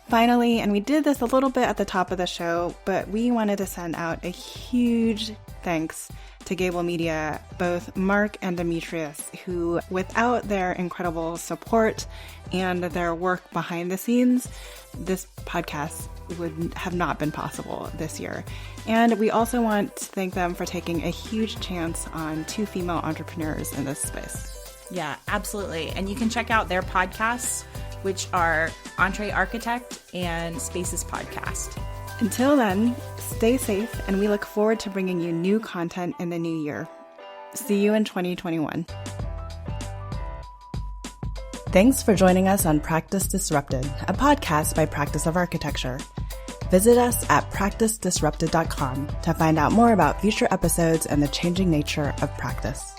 Finally, and we did this a little bit at the top of the show, but we wanted to send out a huge thanks to Gabl Media, both Mark and Dimitrius, who, without their incredible support and their work behind the scenes, this podcast would have not been possible this year. And we also want to thank them for taking a huge chance on two female entrepreneurs in this space. Yeah, absolutely. And you can check out their podcasts, which are Entree Architect and Spaces Podcast. Until then, stay safe, and we look forward to bringing you new content in the new year. See you in 2021. Thanks for joining us on Practice Disrupted, a podcast by Practice of Architecture. Visit us at practicedisrupted.com to find out more about future episodes and the changing nature of practice.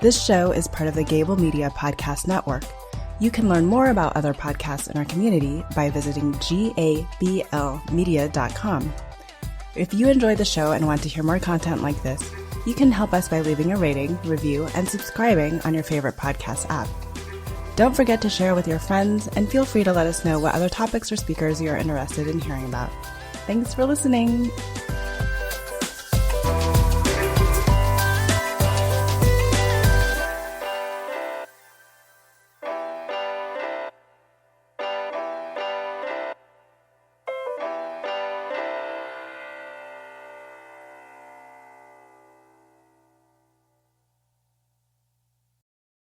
This show is part of the Gabl Media Podcast Network. You can learn more about other podcasts in our community by visiting gablmedia.com. If you enjoyed the show and want to hear more content like this, you can help us by leaving a rating, review, and subscribing on your favorite podcast app. Don't forget to share with your friends, and feel free to let us know what other topics or speakers you're interested in hearing about. Thanks for listening.